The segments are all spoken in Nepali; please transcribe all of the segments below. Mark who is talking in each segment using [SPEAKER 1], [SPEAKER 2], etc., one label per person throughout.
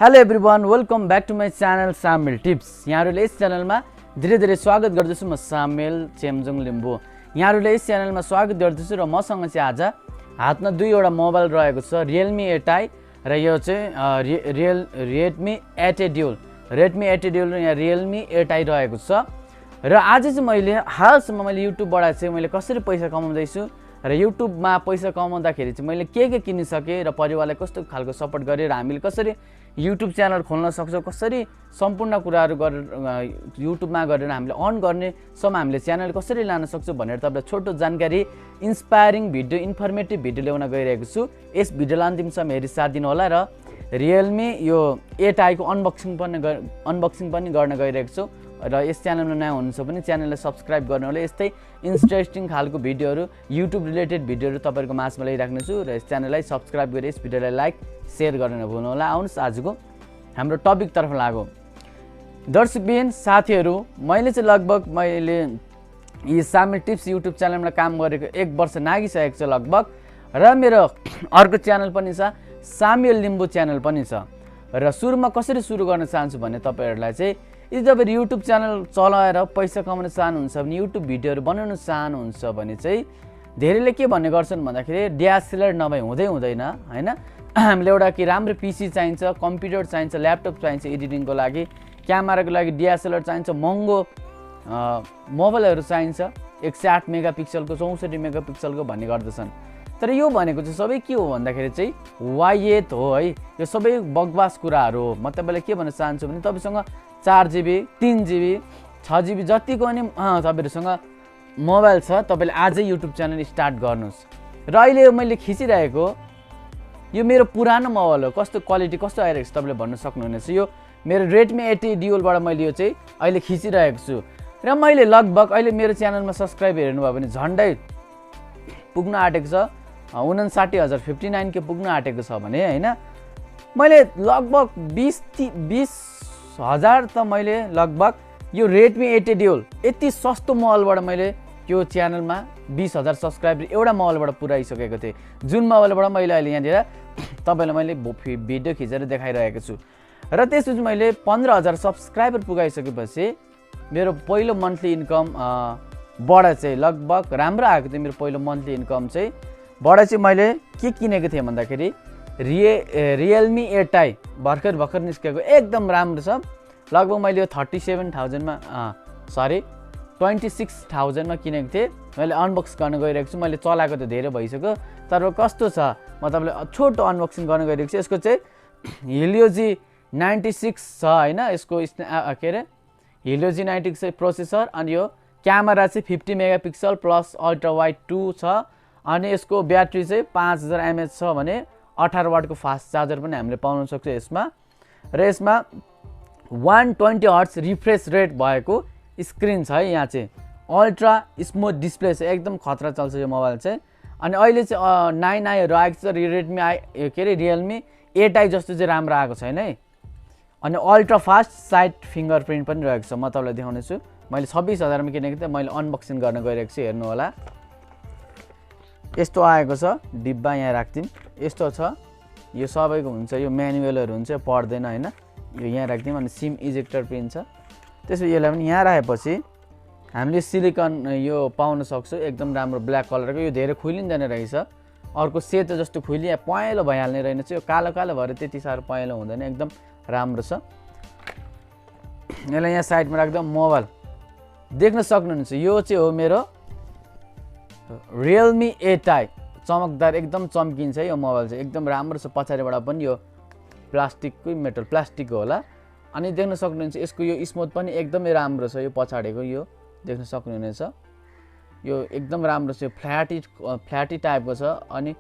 [SPEAKER 1] Hello everyone, welcome back to my channel सामेल टिप्स। यहाँहरूले यस च्यानलमा धेरै धेरै स्वागत गर्दछु। म सामेल चेम्जोङ लिम्बू यहाँहरूले यस च्यानलमा स्वागत गर्दछु र मसँग चाहिँ आज हातमा दुईवटा मोबाइल रहेको छ, रियलमी 8i र यो चाहिँ रेडमी 8a ड्युल र यहाँ रियलमी 8i रहेको छ। र आज चाहिँ हालसम्म मैले युट्युबबाट चाहिँ मैले कसरी पैसा कमाउँदैछु र युट्युबमा पैसा कमाउँदाखेरि चाहिँ मैले के किनिसकेँ र परिवारलाई कस्तो खालको सपोर्ट गरेँ र हामीले कसरी युट्युब च्यानल खोल्न सक्छौँ, कसरी सम्पूर्ण कुराहरू गरेर युट्युबमा गरेर हामीले अर्न गर्नेसम्म हामीले च्यानल कसरी लान सक्छौँ भनेर तपाईँलाई छोटो जानकारी, इन्सपायरिङ भिडियो, इन्फर्मेटिभ भिडियो ल्याउन गइरहेको छु। यस भिडियोलाई अन्तिमसम्म हेरी साथ दिनु होला र रियलमी यो 8i को अनबक्सिङ पनि गर्न गइरहेको छु। र यस च्यानलमा नयाँ हुनुहुन्छ भने च्यानललाई सब्सक्राइब गर्नु होला। यस्तै इन्ट्रेस्टिङ खालको भिडियोहरू, युट्युब रिलेटेड भिडियोहरू तपाईँहरूको माझमा ल्याइराख्नेछु र यस च्यानललाई सब्सक्राइब गरेर यस भिडियोलाई लाइक सेयर गर्न नभुल्नु होला। आउनुहोस् आजको हाम्रो टपिकतर्फ लागौँ। दर्शकबिन साथीहरू, मैले यी सामेल टिप्स युट्युब च्यानलमा काम गरेको 1 वर्ष नागिसकेको छ लगभग। र मेरो अर्को च्यानल पनि छ, सामेल लिम्बू च्यानल पनि छ। र सुरुमा कसरी सुरु गर्न चाहन्छु भने तपाईँहरूलाई चाहिँ यदि तपाईँहरू युट्युब च्यानल चलाएर पैसा कमाउन चाहनुहुन्छ भने, युट्युब भिडियोहरू बनाउन चाहनुहुन्छ भने चाहिँ धेरैले के भन्ने गर्छन् भन्दाखेरि डिएसएलआर नभए हुँदैन हैन। हामीले एउटा कि राम्रो पिसी चाहिन्छ, कम्प्युटर चाहिन्छ, ल्यापटप चाहिन्छ एडिटिङको लागि, क्यामेराको लागि डिएसएलआर चाहिन्छ, महँगो मोबाइलहरू चाहिन्छ 108 मेगापिक्सलको, 64 मेगापिक्सलको भन्ने गर्दछन्। तर यो भनेको चाहिँ सबै के हो भन्दाखेरि चाहिँ वायत हो है। यो सबै बकवास कुराहरू हो। म तपाईँलाई के भन्न चाहन्छु भने तपाईँसँग 4GB, 3GB, 6GB जतिको पनि तपाईँहरूसँग मोबाइल छ, तपाईँले आजै युट्युब च्यानल स्टार्ट गर्नुहोस्। र अहिले मैले खिचिरहेको यो मेरो पुरानो मोबाइल हो। कस्तो क्वालिटी कस्तो आइरहेको छ तपाईँले भन्न सक्नुहुनेछ। यो मेरो रेडमी 8a ड्युलबाट मैले यो चाहिँ अहिले खिचिरहेको छु। र मैले लगभग अहिले मेरो च्यानलमा सब्सक्राइब हेर्नुभयो भने झन्डै पुग्न आँटेको छ 59,059 के पुग्न आँटेको छ भने हैन। मैले लगभग 20,000 त मैले लगभग यो रेडमी 8a ड्युल यति सस्तो मोबाइलबाट मैले यो च्यानलमा 20,000 सब्सक्राइबर एउटा मोबाइलबाट पुऱ्याइसकेको थिएँ। जुन मोबाइलबाट मैले अहिले यहाँनिर तपाईँलाई मैले भिडियो खिचेर देखाइरहेको छु। र त्यसपछि मैले 15,000 सब्सक्राइबर पुगाइसकेपछि मेरो पहिलो मन्थली इन्कम बाट चाहिँ लगभग राम्रो आएको थियो। मेरो पहिलो मन्थली इन्कम चाहिँ बाट चाहिँ मैले के किनेको थिएँ भन्दाखेरि रियलमी 8i भर्खर निस्केको एकदम राम्रो छ। लगभग मैले यो 26,000मा किनेको थिएँ। मैले अनबक्स गर्न गइरहेको छु। मैले चलाएको त धेरै भइसक्यो, तर कस्तो छ म तपाईँलाई छोटो अनबक्सिङ गर्न गइरहेको छु। यसको चाहिँ हिलियोजी 96 छ हैन। यसको के अरे हिलियोजी 96 प्रोसेसर, अनि यो क्यामेरा चाहिँ 50 मेगापिक्सल प्लस अल्ट्रा वाइड 2 छ। अनि यसको ब्याट्री चाहिँ 5000 mAh छ भने 18 वाटको फास्ट चार्जर पनि हामीले पाउन सक्छौँ यसमा। र यसमा 120 हर्ट्ज रिफ्रेस रेट भएको स्क्रिन छ है। यहाँ चाहिँ अल्ट्रा स्मुथ डिस्प्ले छ, एकदम खतरा चल्छ यो मोबाइल चाहिँ। अनि अहिले चाहिँ 9i रहेको छ। रियलमी 8i जस्तो चाहिँ राम्रो आएको छैन है। अनि अल्ट्रा फास्ट साइड फिङ्गरप्रिन्ट पनि रहेको छ। म तपाईँलाई देखाउने छु। मैले 26,000मा किनेको थिएँ। मैले अनबक्सिङ गर्न गइरहेको छु, हेर्नु होला। यस्तो आएको छ डिब्बा, यहाँ राख्दिउँ। यस्तो छ, यो सबैको हुन्छ, यो म्यानुअलहरू हुन्छ, पढ्दैन हैन। यो यहाँ राख्दिउँ। अनि सिम इजेक्टर पिन छ। त्यसपछि यसलाई पनि यहाँ राखेपछि हामीले सिलिकन यो पाउन सक्छौँ, एकदम राम्रो ब्ल्याक कलरको। यो धेरै खुलिँदैन रहेछ। अर्को सेतो जस्तो खुलिया पहेँलो भइहाल्ने रहेनछ। यो कालो भएर त्यति साह्रो पहेँलो हुँदैन, एकदम राम्रो छ। यसलाई यहाँ साइडमा राख्दा मोबाइल देख्न सक्नुहुन्छ। यो चाहिँ हो मेरो रियलमी 8i, चमकदार एकदम चम्किन्छ है। यो मोबाइल चाहिँ एकदम राम्रो छ। पछाडिबाट पनि यो प्लास्टिकको होला। अनि देख्न सक्नुहुन्छ यसको यो स्मुथ पनि एकदमै राम्रो छ। यो पछाडिको यो देख्न सक्नुहुनेछ, यो एकदम राम्रो छ। फ्ल्याटी टाइपको छ। अनि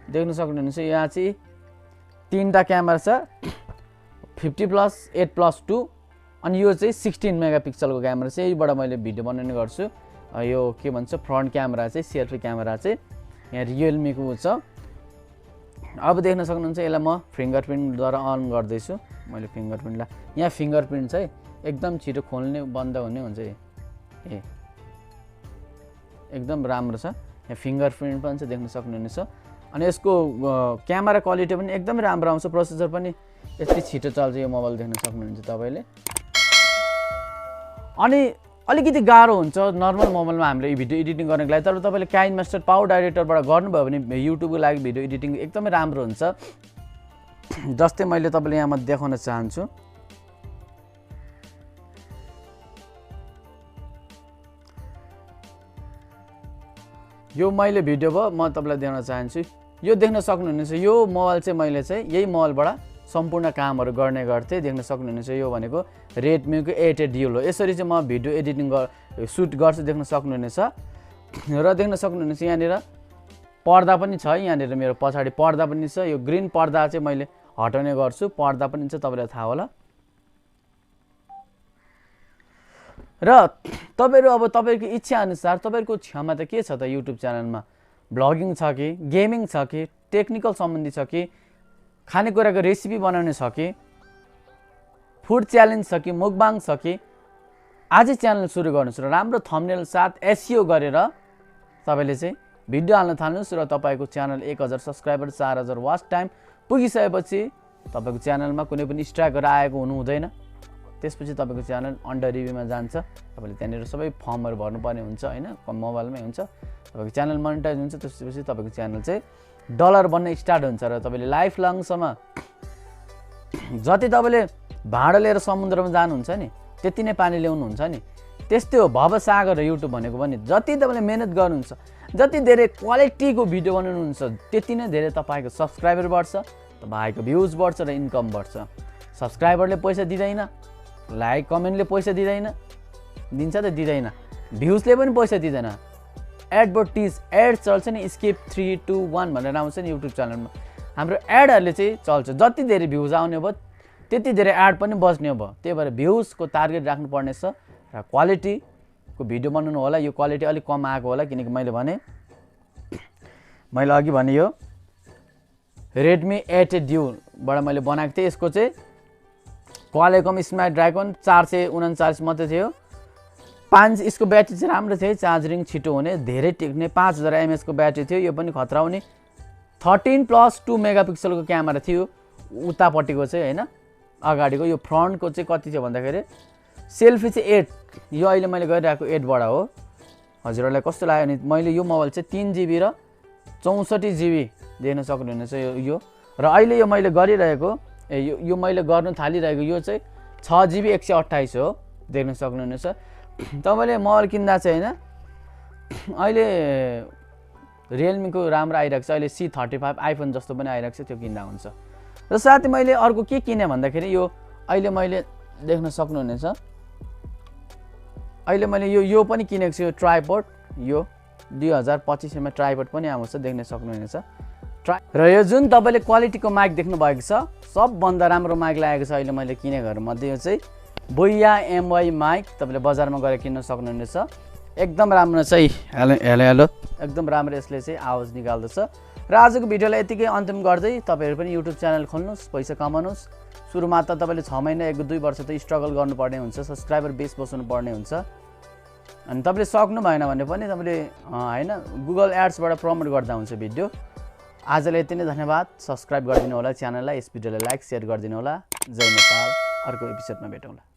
[SPEAKER 1] देख्न सक्नुहुनेछ यहाँ चाहिँ 3टा क्यामेरा छ, 50+8+2। अनि यो चाहिँ 16 मेगापिक्सलको क्यामेरा छ। यहीबाट मैले भिडियो बनाउने गर्छु। यो के भन्छ फ्रन्ट क्यामेरा चाहिँ सेल्फी क्यामेरा चाहिँ यहाँ रियलमीको छ। अब देख्न सक्नुहुन्छ यसलाई म फिङ्गरप्रिन्टद्वारा अन गर्दैछु। मैले फिङ्गरप्रिन्टलाई यहाँ फिङ्गरप्रिन्ट चाहिँ एकदम छिटो खोल्ने बन्द हुने हुन्छ। एकदम राम्रो छ। यहाँ फिङ्गरप्रिन्ट पनि छ, देख्न सक्नुहुनेछ। अनि यसको क्यामेरा क्वालिटी पनि एकदमै राम्रो आउँछ। प्रोसेसर पनि यति छिटो चल्छ यो मोबाइल देख्न सक्नुहुन्छ तपाईँले। अनि अलिकति गाह्रो हुन्छ नर्मल मोबाइलमा हामीले भिडियो एडिटिङ गर्नको लागि, तर तपाईँले काइनमास्टर पावर डाइरेक्टरबाट गर्नुभयो भने युट्युबको लागि भिडियो एडिटिङ एकदमै राम्रो हुन्छ। जस्तै मैले तपाईँले यहाँ म देखाउन चाहन्छु। यो मैले भिडियो भयो म तपाईँलाई देखाउन चाहन्छु। यो देख्न सक्नुहुनेछ, यो मोबाइल चाहिँ मैले चाहिँ यही मोबाइलबाट सम्पूर्ण कामहरू गर्ने गर्थेँ। देख्न सक्नुहुनेछ यो भनेको रेडमीको 8A हो। यसरी चाहिँ म भिडियो एडिटिङ सुट गर्छु, देख्न सक्नुहुनेछ। र देख्न सक्नुहुनेछ यहाँनिर पर्दा पनि छ, यहाँनिर मेरो पछाडि पर्दा पनि छ। यो ग्रिन पर्दा चाहिँ मैले हटाउने गर्छु, पर्दा पनि छ, तपाईँलाई थाहा होला। र तपाईँहरू अब तपाईँको इच्छा अनुसार तपाईँको क्षमता के छ त युट्युब च्यानलमा, ब्लगिङ छ कि, गेमिङ छ कि, टेक्निकल सम्बन्धी छ कि, खानेकुराको रेसिपी बनाउने छ कि, फुड च्यालेन्ज छ कि, मुकबाङ छ कि, आजै च्यानल सुरु गर्नुहोस् र राम्रो थम्बनेल साथ एसइओ गरेर तपाईँले चाहिँ भिडियो हाल्न थाल्नुहोस् र तपाईँको च्यानल 1000 सब्सक्राइबर 4000 वाच टाइम पुगिसकेपछि तपाईँको च्यानलमा कुनै पनि स्ट्राइकहरू आएको हुनु हुँदैन। त्यसपछि तपाईँको च्यानल अन्डर रिभ्यूमा जान्छ। तपाईँले त्यहाँनिर सबै फर्महरू भर्नुपर्ने हुन्छ होइन, मोबाइलमै हुन्छ। तपाईँको च्यानल मोनेटाइज हुन्छ, त्यसपछि तपाईँको च्यानल चाहिँ डलर बन्न स्टार्ट हुन्छ र तपाईँले लाइफ लङसम्म जति तपाईँले भाँडा लिएर समुद्रमा जानुहुन्छ नि त्यति नै पानी ल्याउनुहुन्छ नि, त्यस्तै हो भवसागर युट्युब भनेको पनि। जति तपाईँले मेहनत गर्नुहुन्छ, जति धेरै क्वालिटीको भिडियो बनाउनुहुन्छ, त्यति नै धेरै तपाईँको सब्सक्राइबर बढ्छ, तपाईँको भ्युज बढ्छ र इन्कम बढ्छ। सब्सक्राइबरले पैसा दिँदैन, लाइक कमेन्टले पैसा दिँदैन, दिन्छ त दिँदैन, भ्युजले पनि पैसा दिँदैन। एडभर्टिज एड चल्छ नि, स्किप 3 2 1 भनेर आउँछ नि युट्युब च्यानलमा। हाम्रो एडहरूले चाहिँ चल्छ, जति धेरै भ्युज आउने भयो त्यति धेरै एड पनि बज्ने भयो। त्यही भएर भ्युजको टार्गेट राख्नुपर्ने छ र क्वालिटीको भिडियो बनाउनु होला। यो क्वालिटी अलिक कम आएको होला, किनकि मैले अघि भने यो रेडमी 8A बाट मैले बनाएको थिएँ। यसको चाहिँ क्वालकम स्न्यापड्र्यागन 439 मात्रै थियो। यसको ब्याट्री चाहिँ राम्रो थियो, चार्जिङ छिटो हुने, धेरै टिक्ने, 5000 mAh को ब्याट्री थियो। यो पनि खतरा हुने। 13+2 मेगापिक्सलको क्यामेरा थियो उतापट्टिको चाहिँ होइन, अगाडिको। यो फ्रन्टको चाहिँ कति थियो भन्दाखेरि सेल्फी चाहिँ 8, यो अहिले मैले गरिरहेको 8बाट हो। हजुरहरूलाई कस्तो लाग्यो भने मैले यो मोबाइल चाहिँ 3GB र 64GB देख्न सक्नुहुनेछ यो। र अहिले यो मैले गरिरहेको यो मैले गर्न थालिरहेको यो चाहिँ 6GB 128 हो, देख्न सक्नुहुनेछ। तपाईँले मोबाइल किन्दा चाहिँ होइन, अहिले रियलमीको राम्रो आइरहेको छ, अहिले C35 आइफोन जस्तो पनि आइरहेको छ, त्यो किन्दा हुन्छ। र साथै मैले अर्को के किने भन्दाखेरि यो अहिले मैले देख्न सक्नुहुनेछ, अहिले मैले यो पनि किनेको छु, यो ट्राइपोड। यो 2025 मा ट्राइपोड पनि आउँछ, देख्न सक्नुहुनेछ। र यो जुन तपाईँले क्वालिटीको माइक देख्नु भएको छ, सबभन्दा राम्रो माइक लागेको छ अहिले मैले किनेकोहरूमध्ये। यो चाहिँ बोया MY माइक, तपाईँले बजारमा गएर किन्न सक्नुहुनेछ। एकदम राम्रो छ। हेलो हेलो हेलो, एकदम राम्रो यसले चाहिँ आवाज निकाल्दछ। र आजको भिडियोलाई यतिकै अन्तिम गर्दै तपाईँहरू पनि युट्युब च्यानल खोल्नुहोस्, पैसा कमाउनुहोस्। सुरुमा त तपाईँले 6 महिना 1-2 वर्ष त स्ट्रगल गर्नुपर्ने हुन्छ, सब्सक्राइबर बेस बसाउनु पर्ने हुन्छ। अनि तपाईँले सक्नु भएन भने पनि तपाईँले होइन गुगल एड्सबाट प्रमोट गर्दा हुन्छ भिडियो। आजलाई यति नै, धन्यवाद। सब्सक्राइब गरिदिनु होला च्यानललाई, यस भिडियोलाई लाइक सेयर गरिदिनु होला। जय नेपाल। अर्को एपिसोडमा भेटौँला।